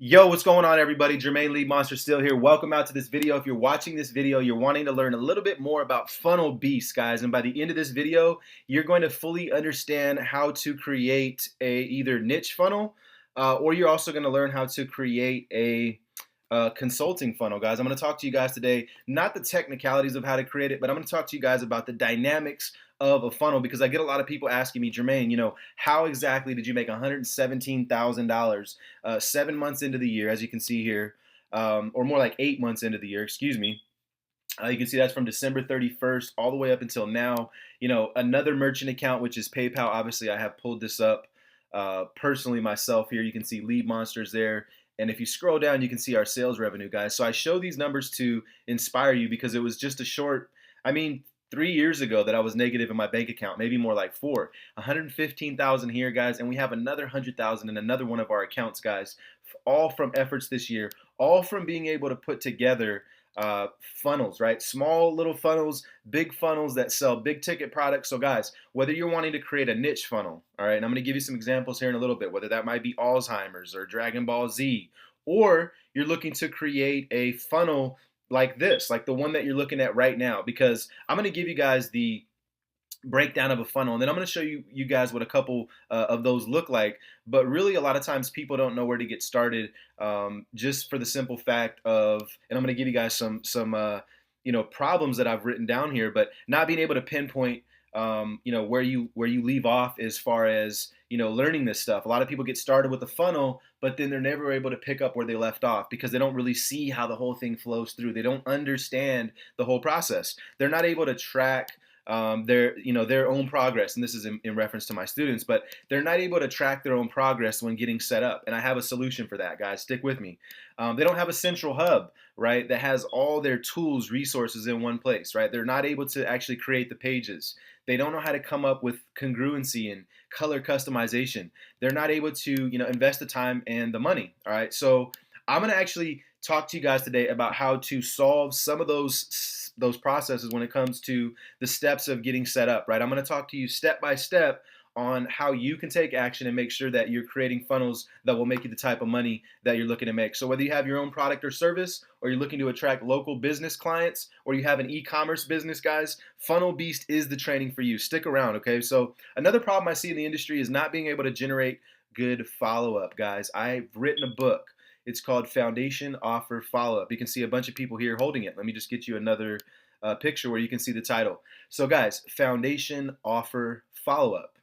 Yo, what's going on, everybody? Jermaine Lee Monster still here. Welcome out to this video. If you're watching this video, you're wanting to learn a little bit more about funnel beasts, guys. And by the end of this video, you're going to fully understand how to create a either niche funnel, or you're also going to learn how to create a consulting funnel, guys. I'm going to talk to you guys today, not the technicalities of how to create it, but I'm going to talk to you guys about the dynamics of a funnel, because I get a lot of people asking me, Jermaine, how exactly did you make $117,000 7 months into the year, as you can see here, or more like 8 months into the year, excuse me. You can see that's from December 31st all the way up until now. Another merchant account, which is PayPal. Obviously, I have pulled this up personally myself here. You can see Lead Monsters there. And if you scroll down, you can see our sales revenue, guys. So I show these numbers to inspire you, because it was just a short, 3 years ago that I was negative in my bank account, maybe more like four. 115,000 here, guys, and we have another 100,000 in another one of our accounts, guys, all from efforts this year, all from being able to put together funnels, right? Small little funnels, big funnels that sell big ticket products. So guys, whether you're wanting to create a niche funnel, all right, and I'm going to give you some examples here in a little bit, whether that might be Alzheimer's or Dragon Ball Z, or you're looking to create a funnel like this, like the one that you're looking at right now, because I'm going to give you guys the breakdown of a funnel, and then I'm going to show you guys what a couple of those look like. But really, a lot of times people don't know where to get started, just for the simple fact of, and I'm going to give you guys some problems that I've written down here, but not being able to pinpoint where you leave off as far as learning this stuff. A lot of people get started with a funnel, but then they're never able to pick up where they left off, because they don't really see how the whole thing flows through. They don't understand the whole process. They're not able to track their own progress, and this is in reference to my students, but they're not able to track their own progress when getting set up. And I have a solution for that, guys. Stick with me. They don't have a central hub, right, that has all their tools, resources in one place, right? They're not able to actually create the pages. They don't know how to come up with congruency and color customization. They're not able to invest the time and the money. All right, so I'm going to actually talk to you guys today about how to solve some of those processes when it comes to the steps of getting set up, right? I'm going to talk to you step by step on how you can take action and make sure that you're creating funnels that will make you the type of money that you're looking to make. So whether you have your own product or service, or you're looking to attract local business clients, or you have an e-commerce business, guys, Funnel Beast is the training for you. Stick around, okay? So another problem I see in the industry is not being able to generate good follow-up, guys. I've written a book. It's called Foundation Offer Follow-Up. You can see a bunch of people here holding it. Let me just get you another picture where you can see the title. So guys, Foundation Offer Follow-Up.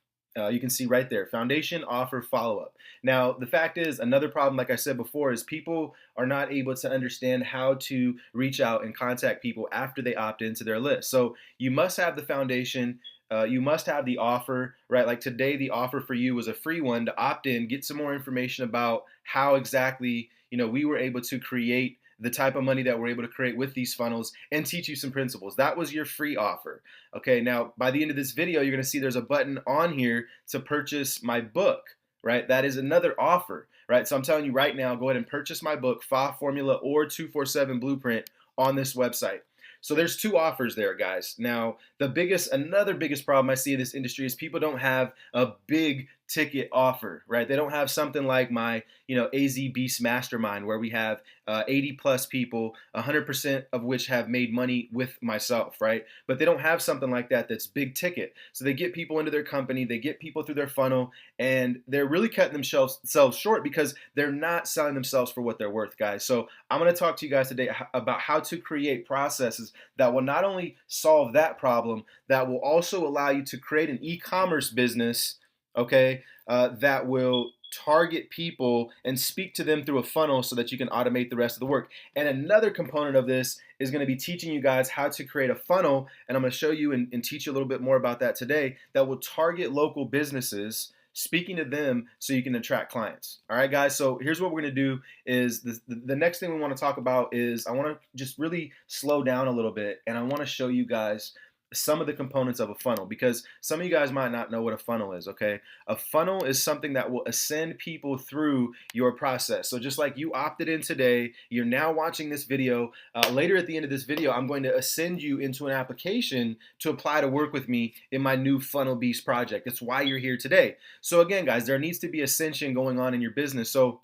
You can see right there, Foundation Offer Follow-Up. Now, the fact is, another problem, like I said before, is people are not able to understand how to reach out and contact people after they opt into their list. So you must have the foundation. You must have the offer, right? Like today, the offer for you was a free one to opt in, get some more information about how exactly we were able to create the type of money that we're able to create with these funnels, and teach you some principles. That was your free offer. Okay, now by the end of this video, you're going to see there's a button on here to purchase my book, right? That is another offer, right? So I'm telling you right now, go ahead and purchase my book, FA Formula or 247 Blueprint, on this website. So there's two offers there, guys. Now, another biggest problem I see in this industry is people don't have a big ticket offer, right? They don't have something like my, AZ Beast Mastermind, where we have 80 plus people, 100% of which have made money with myself, right? But they don't have something like that that's big ticket. So they get people into their company, they get people through their funnel, and they're really cutting themselves short, because they're not selling themselves for what they're worth, guys. So I'm going to talk to you guys today about how to create processes that will not only solve that problem, that will also allow you to create an e-commerce business, okay, that will target people and speak to them through a funnel so that you can automate the rest of the work. And another component of this is going to be teaching you guys how to create a funnel, and I'm going to show you and teach you a little bit more about that today, that will target local businesses, speaking to them so you can attract clients. All right, guys, so here's what we're going to do. Is the next thing we want to talk about is, I want to just really slow down a little bit, and I want to show you guys some of the components of a funnel, because some of you guys might not know what a funnel is, okay? A funnel is something that will ascend people through your process. So just like you opted in today, you're now watching this video. Later at the end of this video, I'm going to ascend you into an application to apply to work with me in my new Funnel Beast project. That's why you're here today. So again, guys, there needs to be ascension going on in your business. So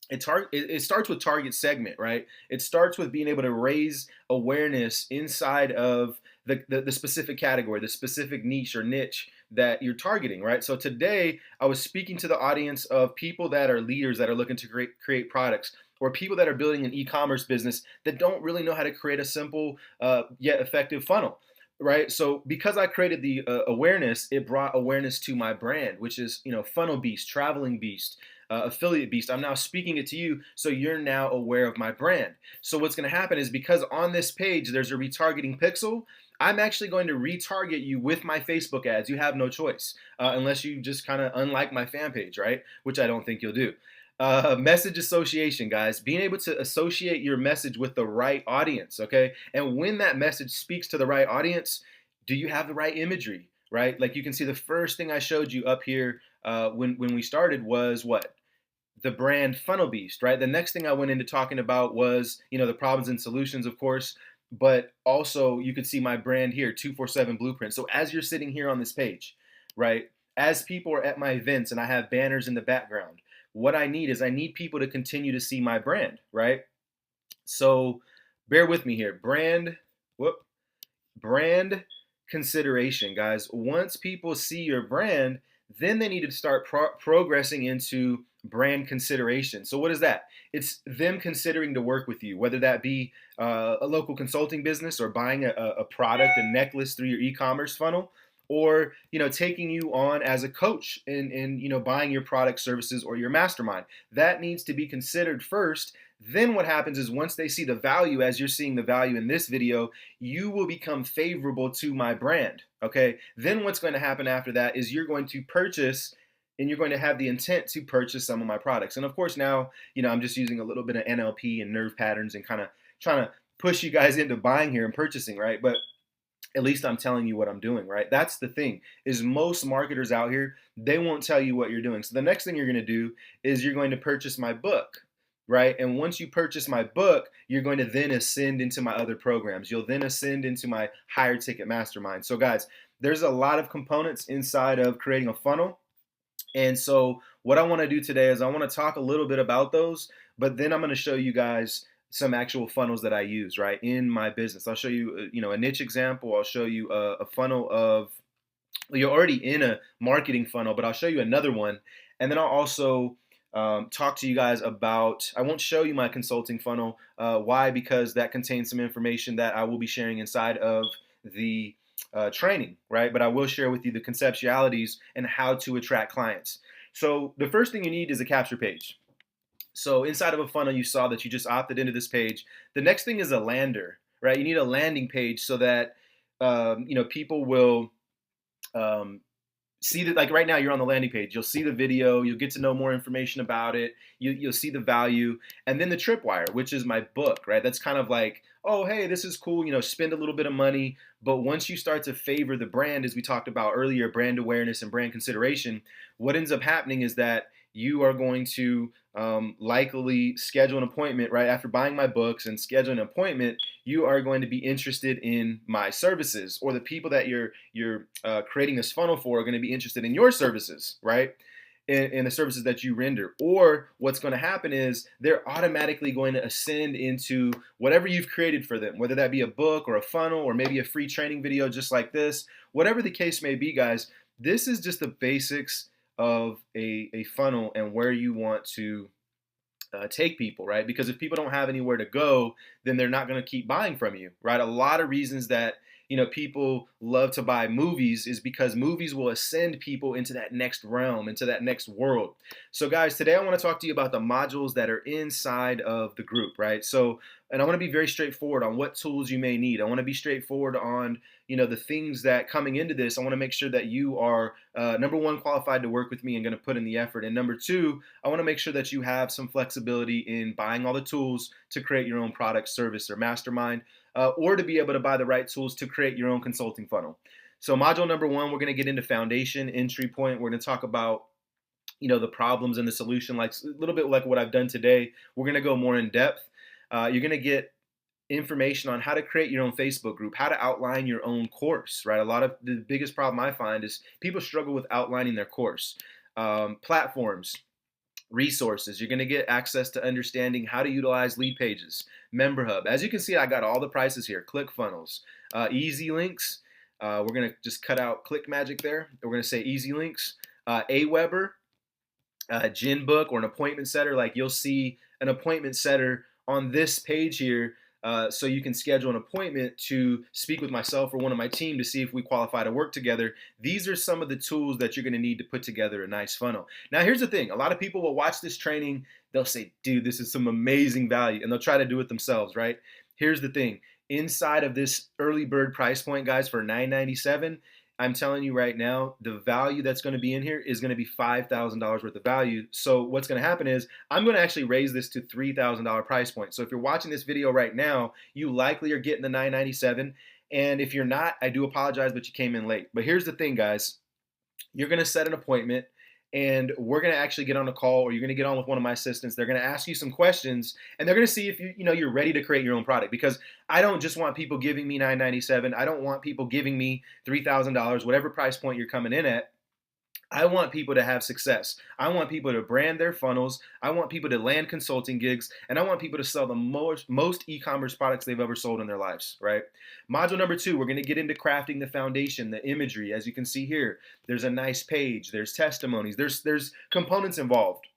it starts with target segment, right? It starts with being able to raise awareness inside of the specific category, the specific niche or niche that you're targeting, right? So today I was speaking to the audience of people that are leaders that are looking to create products, or people that are building an e-commerce business that don't really know how to create a simple yet effective funnel. Right, so because I created the awareness, it brought awareness to my brand, which is Funnel Beast, Traveling Beast, Affiliate Beast. I'm now speaking it to you, so you're now aware of my brand. So what's going to happen is, because on this page there's a retargeting pixel, I'm actually going to retarget you with my Facebook ads. You have no choice, unless you just kind of unlike my fan page, right? Which I don't think you'll do. Message association, guys. Being able to associate your message with the right audience, okay? And when that message speaks to the right audience, do you have the right imagery, right? Like you can see the first thing I showed you up here when we started was what? The brand Funnel Beast, right? The next thing I went into talking about was, the problems and solutions, of course, but also you could see my brand here, 247 Blueprint. So as you're sitting here on this page, right, as people are at my events and I have banners in the background, what I need people to continue to see my brand, right? So bear with me here. Brand consideration, guys. Once people see your brand, then they need to start progressing into brand consideration. So what is that? It's them considering to work with you, whether that be a local consulting business, or buying a product, a necklace through your e-commerce funnel, or taking you on as a coach in buying your product, services, or your mastermind. That needs to be considered first. Then what happens is, once they see the value, as you're seeing the value in this video, you will become favorable to my brand, okay? Then what's going to happen after that is you're going to purchase, and you're going to have the intent to purchase some of my products. And of course now, I'm just using a little bit of NLP and nerve patterns and kind of trying to push you guys into buying here and purchasing, right? But at least I'm telling you what I'm doing, right? That's the thing, is most marketers out here, they won't tell you what you're doing. So the next thing you're going to do is you're going to purchase my book, right? And once you purchase my book, you're going to then ascend into my other programs. You'll then ascend into my higher ticket mastermind. So guys, there's a lot of components inside of creating a funnel. And so what I want to do today is I want to talk a little bit about those, but then I'm going to show you guys some actual funnels that I use, right, in my business. I'll show you, a niche example. I'll show you a funnel of, well, you're already in a marketing funnel, but I'll show you another one. And then I'll also talk to you guys about, I won't show you my consulting funnel. Why? Because that contains some information that I will be sharing inside of the training, right? But I will share with you the conceptualities and how to attract clients. So the first thing you need is a capture page. So inside of a funnel, you saw that you just opted into this page. The next thing is a lander, right? You need a landing page so that people will see that. Like right now, you're on the landing page. You'll see the video. You'll get to know more information about it. You'll see the value, and then the tripwire, which is my book, right? That's kind of like, oh, hey, this is cool. Spend a little bit of money, but once you start to favor the brand, as we talked about earlier, brand awareness and brand consideration, what ends up happening is that you are going to likely schedule an appointment right after buying my books, and schedule an appointment. You are going to be interested in my services, or the people that you're creating this funnel for are going to be interested in your services, right? In the services that you render. Or what's going to happen is they're automatically going to ascend into whatever you've created for them, whether that be a book or a funnel or maybe a free training video just like this. Whatever the case may be, guys, this is just the basics of a funnel and where you want to take people, right? Because if people don't have anywhere to go, then they're not going to keep buying from you, right? A lot of reasons that people love to buy movies is because movies will ascend people into that next realm, into that next world. So guys, today I want to talk to you about the modules that are inside of the group, right? So, and I want to be very straightforward on what tools you may need. I want to be straightforward on the things that coming into this, I want to make sure that you are number one, qualified to work with me and going to put in the effort. And number two, I want to make sure that you have some flexibility in buying all the tools to create your own product, service, or mastermind, or to be able to buy the right tools to create your own consulting funnel. So module number one, we're going to get into foundation, entry point. We're going to talk about the problems and the solution, like a little bit like what I've done today. We're going to go more in depth. You're going to get information on how to create your own Facebook group, how to outline your own course, right? A lot of the biggest problem I find is people struggle with outlining their course. Platforms, resources. You're going to get access to understanding how to utilize lead pages, Member Hub. As you can see, I got all the prices here. ClickFunnels, easy links. We're going to just cut out Click Magic there. We're going to say easy links. Aweber, Gin Book, or an appointment setter. Like you'll see an appointment setter on this page here. So you can schedule an appointment to speak with myself or one of my team to see if we qualify to work together. These are some of the tools that you're going to need to put together a nice funnel. Now, here's the thing. A lot of people will watch this training. They'll say, dude, this is some amazing value. And they'll try to do it themselves, right? Here's the thing. Inside of this early bird price point, guys, for $997, I'm telling you right now, the value that's going to be in here is going to be $5,000 worth of value. So what's going to happen is I'm going to actually raise this to $3,000 price point. So if you're watching this video right now, you likely are getting the $997. And if you're not, I do apologize, but you came in late. But here's the thing, guys. You're going to set an appointment, and we're going to actually get on a call, or you're going to get on with one of my assistants. They're going to ask you some questions, and they're going to see if you're ready to create your own product. Because I don't just want people giving me $997. I don't want people giving me $3,000, whatever price point you're coming in at. I want people to have success. I want people to brand their funnels. I want people to land consulting gigs, and I want people to sell the most e-commerce products they've ever sold in their lives, right? Module number 2, we're going to get into crafting the foundation, the imagery. As you can see here, there's a nice page, there's testimonies, there's components involved,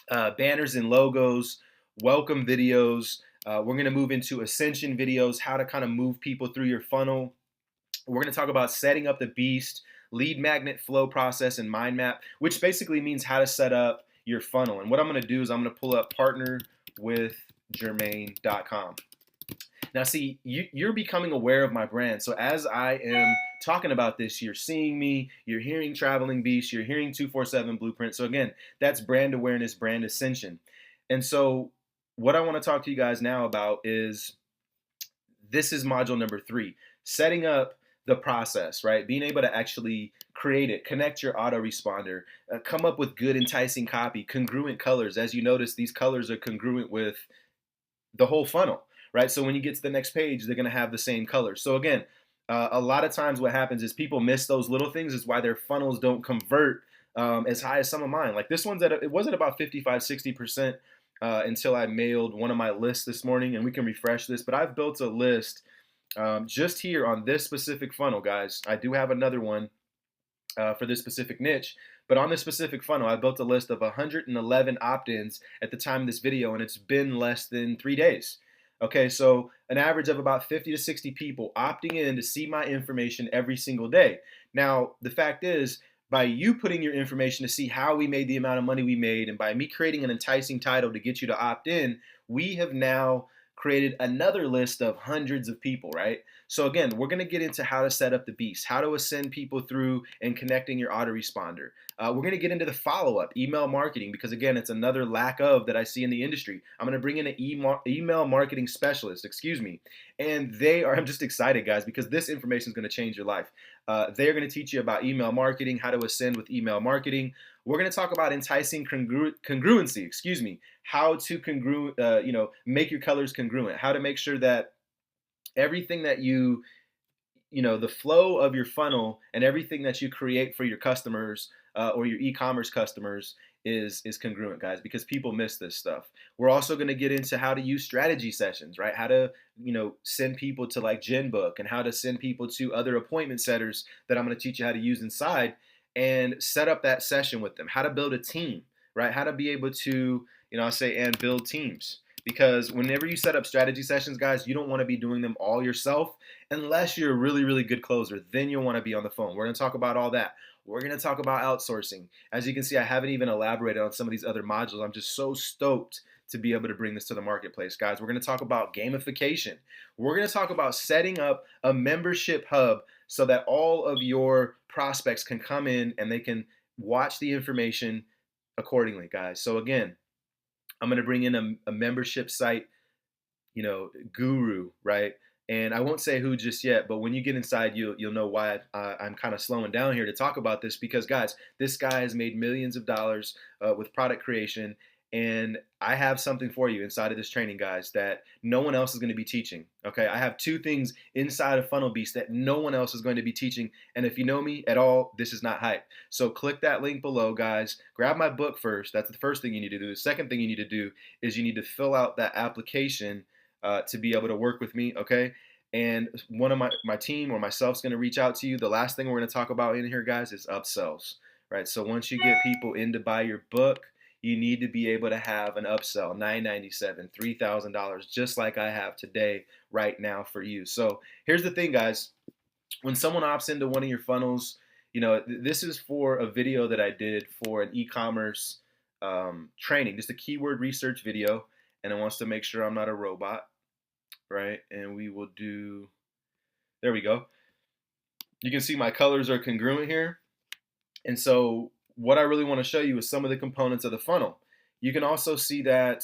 banners and logos, welcome videos. We're going to move into ascension videos, how to kind of move people through your funnel. We're going to talk about setting up the beast, lead magnet flow process, and mind map, which basically means how to set up your funnel. And what I'm going to do is I'm going to pull up partnerwithjermaine.com. Now, see, you're becoming aware of my brand. So as I am talking about this, you're seeing me, you're hearing Traveling Beast, you're hearing 247 Blueprint. So again, that's brand awareness, brand ascension. And so what I want to talk to you guys now about is, this is module number 3, setting up the process, right? Being able to actually create it, connect your autoresponder, come up with good, enticing copy, congruent colors. As you notice, these colors are congruent with the whole funnel, right? So when you get to the next page, they're going to have the same color. So again, a lot of times what happens is people miss those little things. Is why their funnels don't convert as high as some of mine. Like this one's it wasn't about 55-60% until I mailed one of my lists this morning, and we can refresh this, but I've built a list just here on this specific funnel, guys. I do have another one for this specific niche, but on this specific funnel, I built a list of 111 opt-ins at the time of this video, and it's been less than 3 days. Okay, so an average of about 50 to 60 people opting in to see my information every single day. Now, the fact is, by you putting your information to see how we made the amount of money we made, and by me creating an enticing title to get you to opt in, we have now created another list of hundreds of people, right? So again, we're going to get into how to set up the beast, how to ascend people through and connecting your autoresponder. We're going to get into the follow-up, email marketing, because again, it's another lack of that I see in the industry. I'm going to bring in an email marketing specialist, and I'm just excited, guys, because this information is going to change your life. They're going to teach you about email marketing, how to ascend with email marketing. We're going to talk about enticing congruency, how to make your colors congruent, how to make sure that everything that the flow of your funnel and everything that you create for your customers or your e-commerce customers is congruent, guys, because people miss this stuff. We're also going to get into how to use strategy sessions, right? How to, send people to like Gin Book, and how to send people to other appointment setters that I'm going to teach you how to use inside, and set up that session with them, how to build a team, right? How to be able to, and build teams. Because whenever you set up strategy sessions, guys, you don't want to be doing them all yourself unless you're a really, really good closer. Then you'll want to be on the phone. We're going to talk about all that. We're going to talk about outsourcing. As you can see, I haven't even elaborated on some of these other modules. I'm just so stoked to be able to bring this to the marketplace, guys. We're going to talk about gamification. We're going to talk about setting up a membership hub so that all of your prospects can come in and they can watch the information accordingly, guys. So again, I'm going to bring in a membership site, guru, right? And I won't say who just yet, but when you get inside, you'll know why I'm kind of slowing down here to talk about this, because, guys, this guy has made millions of dollars with product creation, And I have something for you inside of this training, guys, that no one else is going to be teaching. Okay, I have two things inside of Funnel Beast that no one else is going to be teaching. And if you know me at all, this is not hype. So click that link below, guys. Grab my book first. That's the first thing you need to do. The second thing you need to do is you need to fill out that application to be able to work with me. Okay. And one of my team or myself is going to reach out to you. The last thing we're going to talk about in here, guys, is upsells, right? So once you get people in to buy your book, you need to be able to have an upsell, $997, $3,000, just like I have today, right now for you. So here's the thing, guys. When someone opts into one of your funnels, this is for a video that I did for an e-commerce training, just a keyword research video, and it wants to make sure I'm not a robot, right? And we will do, there we go. You can see my colors are congruent here. And so what I really want to show you is some of the components of the funnel. You can also see that,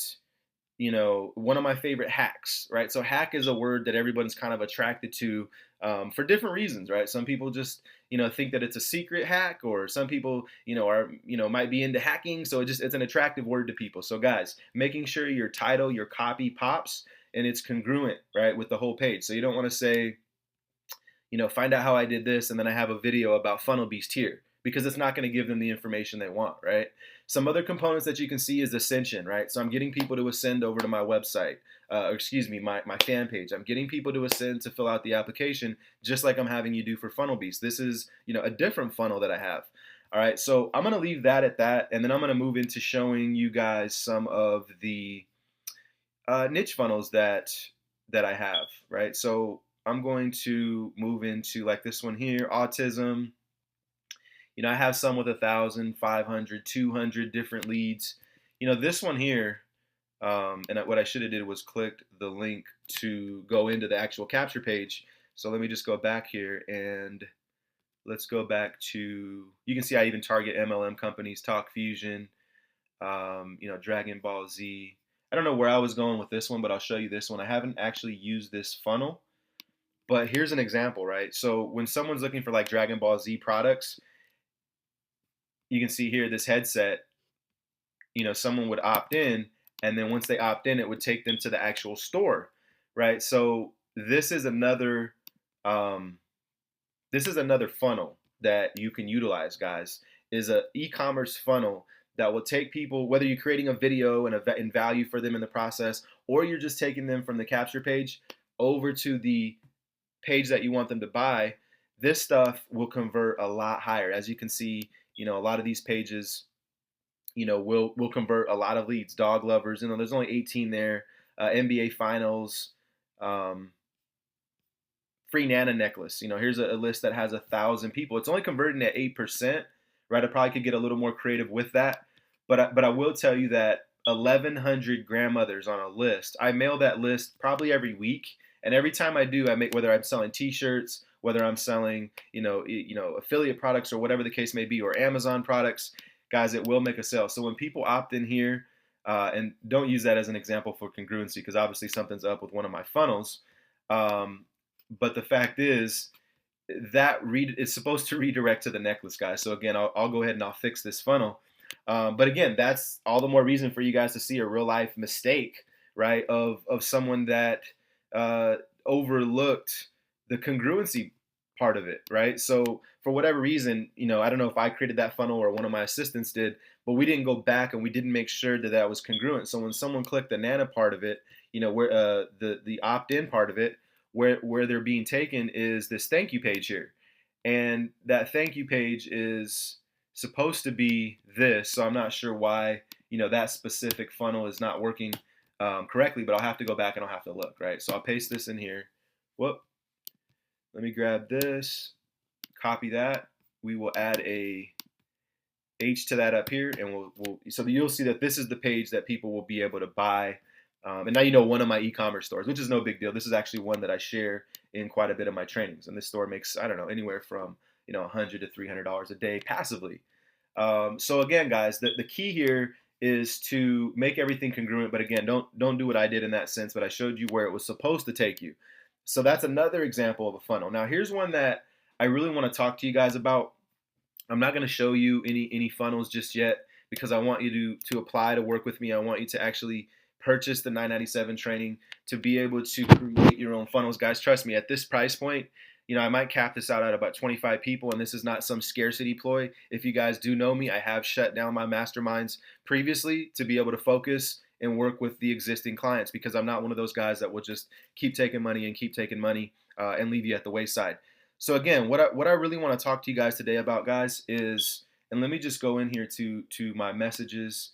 one of my favorite hacks, right? So hack is a word that everyone's kind of attracted to for different reasons, right? Some people just, think that it's a secret hack, or some people, might be into hacking. So it's an attractive word to people. So guys, making sure your title, your copy pops and it's congruent, right, with the whole page. So you don't want to say, find out how I did this, and then I have a video about Funnel Beast here, because it's not going to give them the information they want, right? Some other components that you can see is ascension, right? So I'm getting people to ascend over to my website, my fan page. I'm getting people to ascend to fill out the application, just like I'm having you do for Funnel Beast. This is, a different funnel that I have. All right, so I'm going to leave that at that, and then I'm going to move into showing you guys some of the niche funnels that I have, right? So I'm going to move into like this one here, autism. I have some with 1,000, 500, 200 different leads. This one here, and what I should have did was clicked the link to go into the actual capture page. So let me just go back here and let's go back to, you can see I even target MLM companies, Talk Fusion, Dragon Ball Z. I don't know where I was going with this one, but I'll show you this one. I haven't actually used this funnel, but here's an example, right? So when someone's looking for like Dragon Ball Z products, you can see here this headset, someone would opt in, and then once they opt in, it would take them to the actual store, right? So this is another funnel that you can utilize, guys, is a e-commerce funnel that will take people, whether you're creating a video and value for them in the process, or you're just taking them from the capture page over to the page that you want them to buy. This stuff will convert a lot higher. As you can see, a lot of these pages, will convert a lot of leads. Dog lovers, there's only 18 there. NBA finals, free Nana necklace. Here's a list that has 1,000 people. It's only converting at 8%, right? I probably could get a little more creative with that, but I will tell you that 1,100 grandmothers on a list. I mail that list probably every week, and every time I do, I make, whether I'm selling T-shirts, whether I'm selling, affiliate products or whatever the case may be, or Amazon products, guys, it will make a sale. So when people opt in here, and don't use that as an example for congruency, because obviously something's up with one of my funnels. But the fact is that it's supposed to redirect to the necklace, guys. So again, I'll go ahead and I'll fix this funnel. But again, that's all the more reason for you guys to see a real life mistake, right? Of someone that overlooked the congruency part of it, right? So for whatever reason, I don't know if I created that funnel or one of my assistants did, but we didn't go back and we didn't make sure that that was congruent. So when someone clicked the Nana part of it, where the opt-in part of it, where they're being taken is this thank you page here, and that thank you page is supposed to be this. So I'm not sure why that specific funnel is not working correctly, but I'll have to go back and I'll have to look, right? So I'll paste this in here. Whoop. Let me grab this, copy that. We will add a H to that up here, and so you'll see that this is the page that people will be able to buy. And now one of my e-commerce stores, which is no big deal. This is actually one that I share in quite a bit of my trainings, and this store makes, I don't know, anywhere from $100 to $300 a day passively. So again, guys, the key here is to make everything congruent. But again, don't do what I did in that sense. But I showed you where it was supposed to take you. So that's another example of a funnel. Now here's one that I really want to talk to you guys about. I'm not going to show you any funnels just yet, because I want you to apply to work with me. I want you to actually purchase the 997 training to be able to create your own funnels. Guys, trust me, at this price point, I might cap this out at about 25 people, and this is not some scarcity ploy. If you guys do know me, I have shut down my masterminds previously to be able to focus and work with the existing clients, because I'm not one of those guys that will just keep taking money and keep taking money and leave you at the wayside. So again, what I really want to talk to you guys today about, guys, is, and let me just go in here to my messages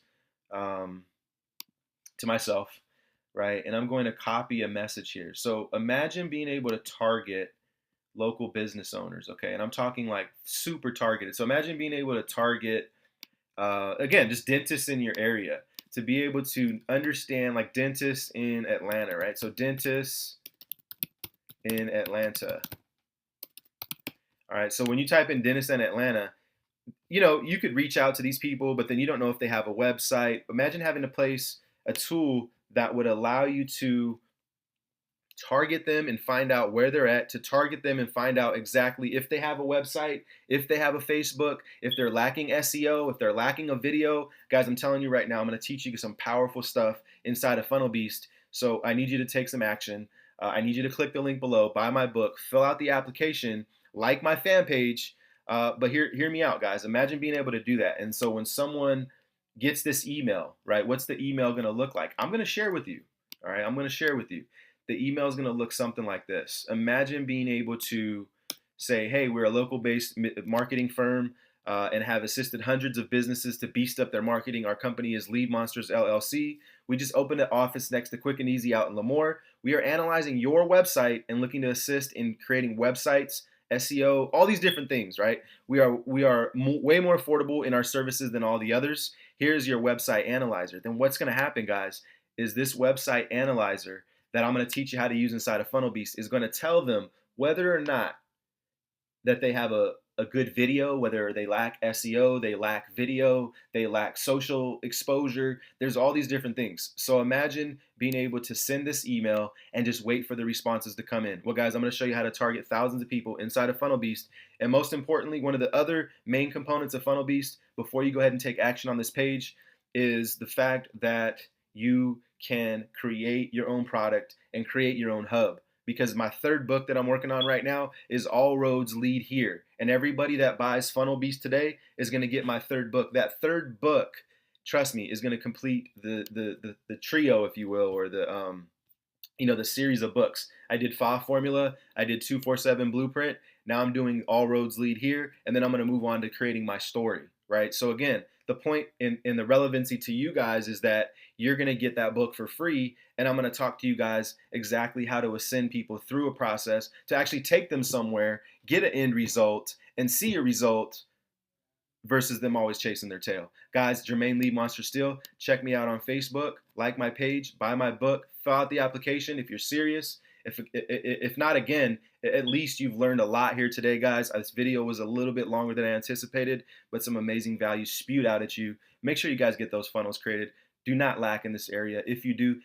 to myself, right? And I'm going to copy a message here. So imagine being able to target local business owners, okay? And I'm talking like super targeted. So imagine being able to target, again, just dentists in your area, to be able to understand, like dentists in Atlanta, right? So dentists in Atlanta. All right, so when you type in dentist in Atlanta, you could reach out to these people, but then you don't know if they have a website. Imagine having to place a tool that would allow you to target them and find out where they're at, to target them and find out exactly if they have a website, if they have a Facebook, if they're lacking SEO, if they're lacking a video. Guys, I'm telling you right now, I'm going to teach you some powerful stuff inside of Funnel Beast. So I need you to take some action. I need you to click the link below, buy my book, fill out the application, like my fan page. But hear me out, guys. Imagine being able to do that. And so when someone gets this email, right, what's the email going to look like? I'm going to share with you. All right, I'm going to share with you. The email is going to look something like this. Imagine being able to say, hey, we're a local-based marketing firm and have assisted hundreds of businesses to beast up their marketing. Our company is Lead Monsters LLC. We just opened an office next to Quick and Easy out in Lemoore. We are analyzing your website and looking to assist in creating websites, SEO, all these different things, right? We are way more affordable in our services than all the others. Here's your website analyzer. Then what's going to happen, guys, is this website analyzer that I'm going to teach you how to use inside of Funnel Beast is going to tell them whether or not that they have a good video, whether they lack SEO, they lack video, they lack social exposure. There's all these different things. So imagine being able to send this email and just wait for the responses to come in. Well, guys, I'm going to show you how to target thousands of people inside of Funnel Beast. And most importantly, one of the other main components of Funnel Beast, before you go ahead and take action on this page, is the fact that you can create your own product and create your own hub. Because my third book that I'm working on right now is All Roads Lead Here. And everybody that buys Funnel Beast today is going to get my third book. That third book, trust me, is going to complete the trio, if you will, or the series of books. I did FA Formula, I did 247 Blueprint. Now I'm doing All Roads Lead Here, and then I'm going to move on to creating my story, right? So again, the point in the relevancy to you guys is that you're going to get that book for free, and I'm going to talk to you guys exactly how to ascend people through a process to actually take them somewhere, get an end result, and see a result versus them always chasing their tail. Guys, Jermaine Lead Monster Steel, check me out on Facebook, like my page, buy my book, fill out the application if you're serious. If not, again, at least you've learned a lot here today, guys. This video was a little bit longer than I anticipated, but some amazing value spewed out at you. Make sure you guys get those funnels created. Do not lack in this area. If you do,